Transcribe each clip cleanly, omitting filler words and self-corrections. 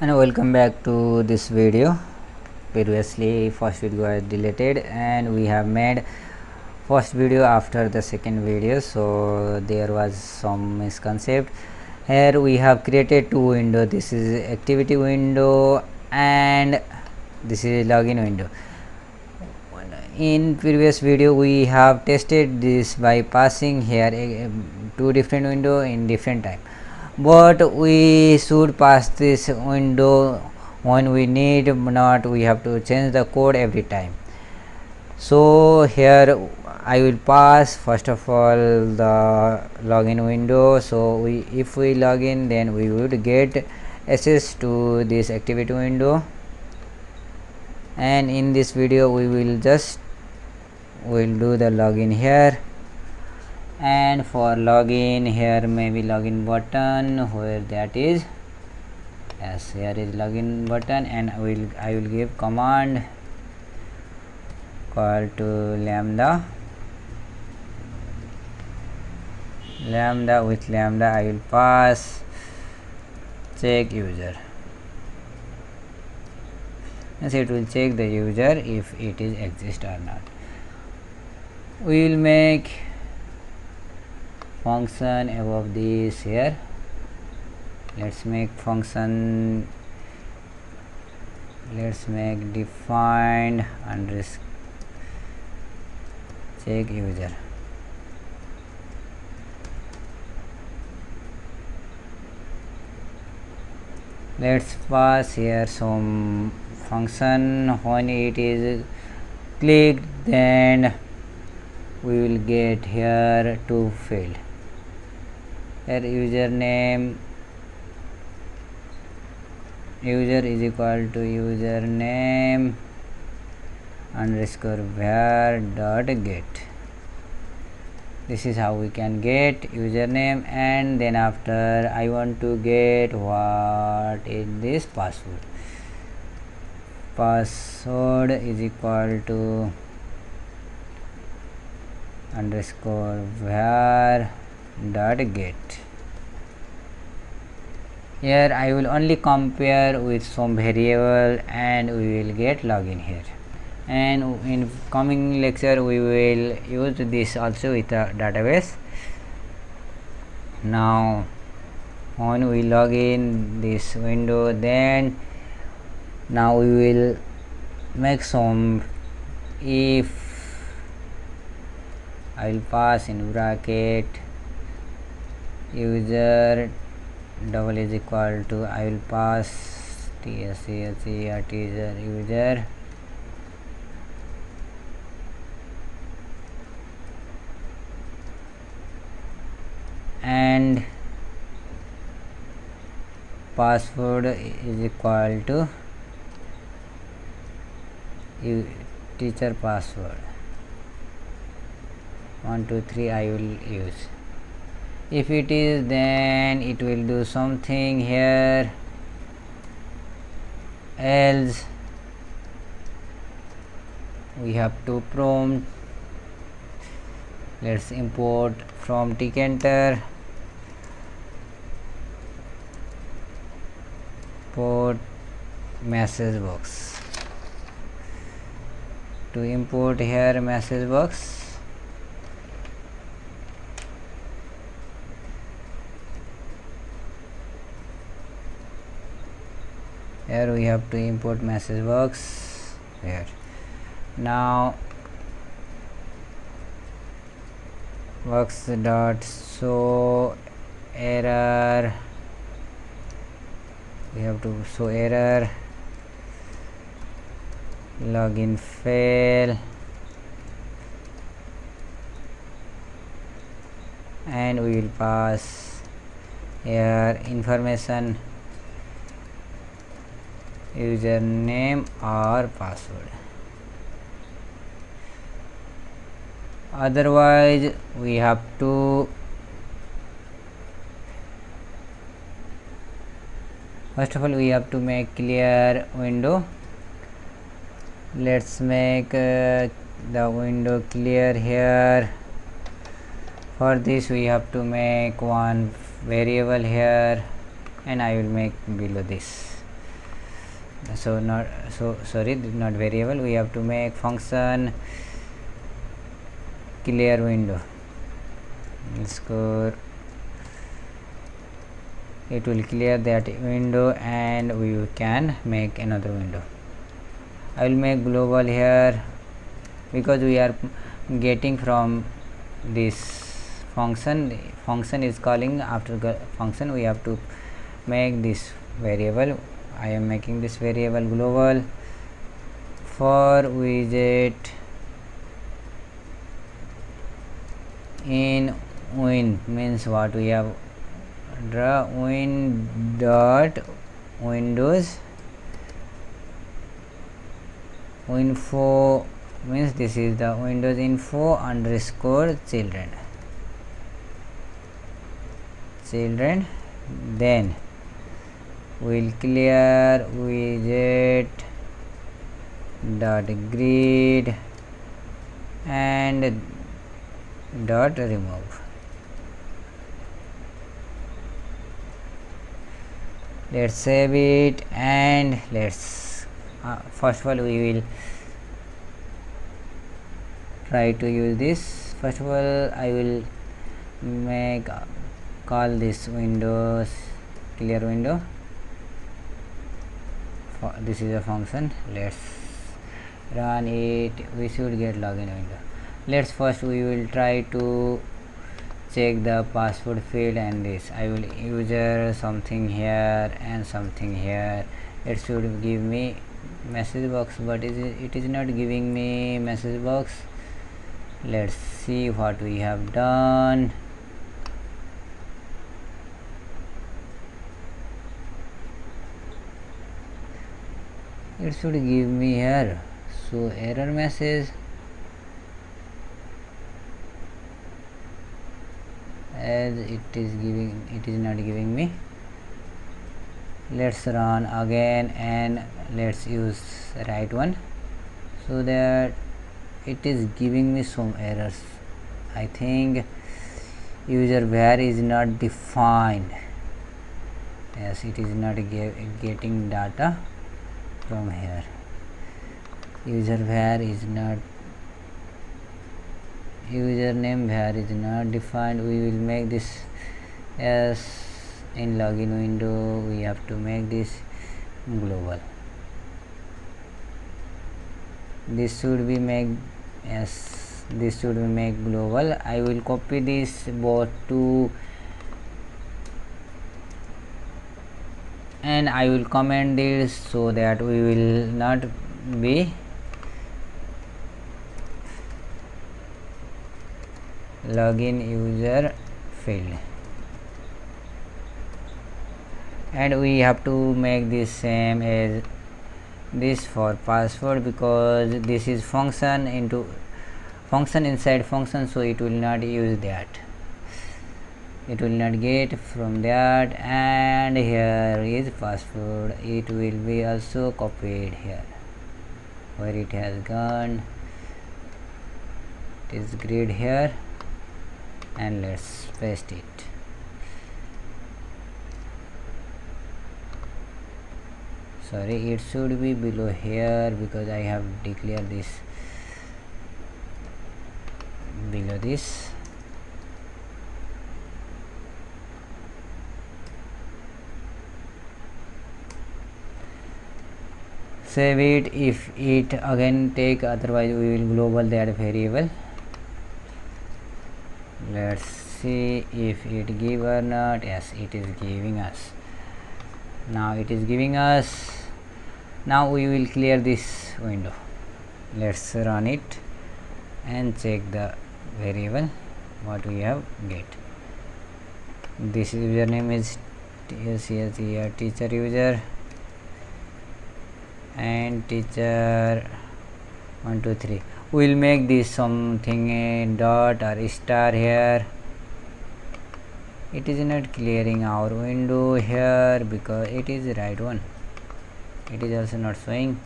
And welcome back to this video. Previously first video was deleted and we have made first video after the second video, so there was some misconcept. Here we have created two window. This is activity window and this is login window. In previous video we have tested this by passing here two different window in different time, but we should pass this window when we need, not we have to change the code every time. So here I will pass first of all the login window. So if we log in, then we would get access to this activity window, and in this video we will do the login here. And for login, here maybe login button, where that is, yes, here is login button, and I will give command call to lambda. With lambda I will pass check user, and it will check the user if it is exist or not. We will make function above this here. Let's make function, let's make defined underscore check user. Let's pass here some function. When it is clicked, then we will get here two field. Here username, user is equal to username underscore var dot get. This is how we can get username, and then after I want to get what is this password. Password is equal to underscore var dot get. Here I will only compare with some variable and we will get login here, and in coming lecture we will use this also with a database. Now when we log in this window, then now we will make some if. I will pass in bracket user double is equal to, I will pass tsc teaser user and password is equal to teacher password 1 2 3 I will use. If it is, then it will do something here, else we have to prompt. Let's import from tkinter port message box. To import here message box, here we have to import message box here. Now box dot show error, we have to show error, login fail, and we will pass here information username or password. Otherwise we have to, first of all we have to make clear window. Let's make the window clear here. For this we have to make one variable here, and I will make below this. so not so sorry, not variable, we have to make function clear window score. It will clear that window and we can make another window. I will make global here because we are getting from this function is calling after function, we have to make this variable. I am making this variable global for widget in win, means what we have draw win dot windows info, means this is the windows info underscore children, then we'll clear widget dot grid and dot remove. Let's save it and let's first of all we will try to use this. First of all I will make call this windows clear window. This is a function, let's run it, we should get login window. Let's first we will try to check the password field, and this I will user something here and something here. It should give me message box, but it is not giving me message box. Let's see what we have done. It should give me here, so error message, as it is not giving me. Let's run again and let's use right one, so that it is giving me some errors. I think user var is not defined. Yes, it is not getting data from here. User var is not, username var is not defined. We will make this as in login window, we have to make this global. This should be make, yes, this should be make global. I will copy this both to and I will comment this so that we will not be login user field, and we have to make this same as this for password, because this is function into function inside function, so it will not use that, it will not get from that. And here is password, it will be also copied here, where it has gone, it is grid here, and let's paste it. Sorry, it should be below here because I have declared this below this. Save it if it again take, otherwise we will global that variable. Let's see if it give or not. Yes, it is giving us. Now it is giving us. Now we will clear this window. Let's run it and check the variable what we have get. This username is here teacher user and teacher 1 2 3. We will make this something a dot or a star here. It is not clearing our window here because it is right one, it is also not showing,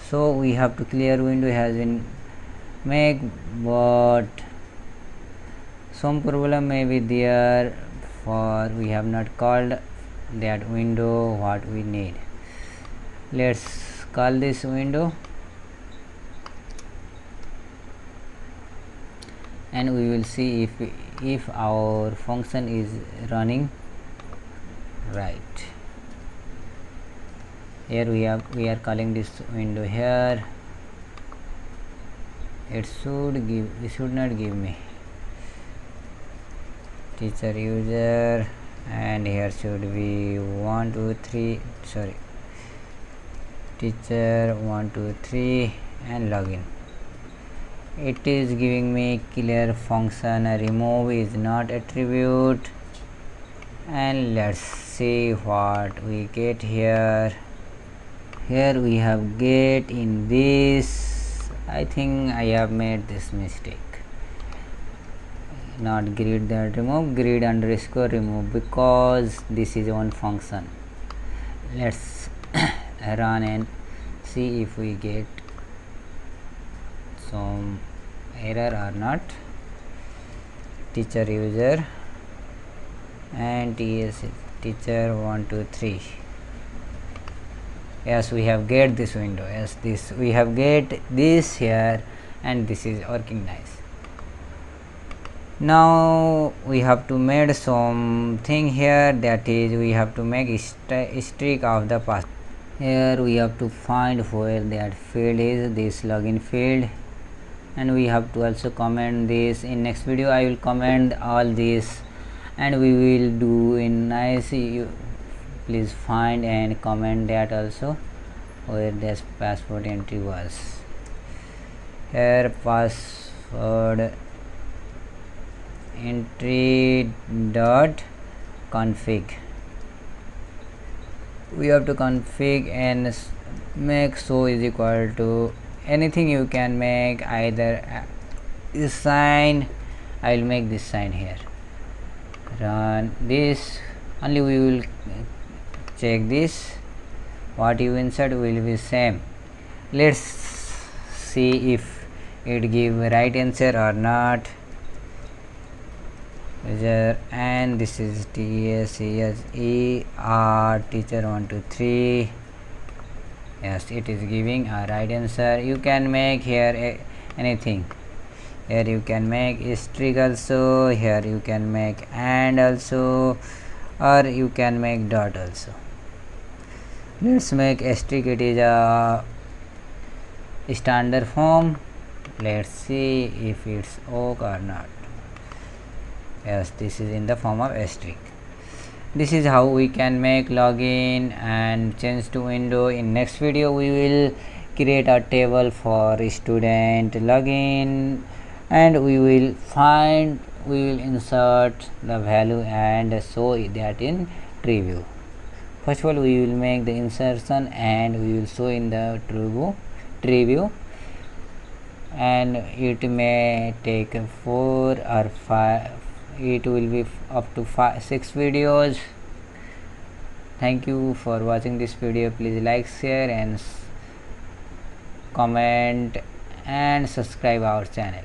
so we have to clear window has been make, but some problem may be there, for we have not called that window what we need. Let's call this window and we will see if our function is running right. Here we are calling this window here. It should not give me teacher user, and here should be 1 2 3 sorry teacher 1 2 3 and login. It is giving me clear function remove is not attribute, and let's see what we get here. Here we have get in this, I think I have made this mistake, not grid that remove, grid underscore remove, because this is one function. Let's run and see if we get some error or not. Teacher user and TS teacher 1 2 3. Yes, we have get this window. Yes, this we have get this here, and this is working nice. Now we have to make something here, that is we have to make a streak of the pass. Here we have to find where that field is, this login field, and we have to also comment this. In next video I will comment all this, and we will do in nice. You please find and comment that also where this password entry was. Here password entry dot config, we have to config and make so is equal to anything you can make, either this sign. I will make this sign here. Run this, only we will check this, what you insert will be same. Let's see if it give right answer or not. And this is TSER teacher 1 2 3. Yes, it is giving a right answer. You can make here anything. Here you can make streak also, here you can make and also, or you can make dot also. Let's make a streak. It is a standard form. Let's see if it's OK or not. Yes, this is in the form of asterisk. This is how we can make login and change to window. In next video we will create a table for student login, and we will insert the value and show that in tree view. First of all we will make the insertion and we will show in the tree view, and it may take 4 or 5, it will be up to 6 videos. Thank you for watching this video. Please like, share and comment and subscribe our channel.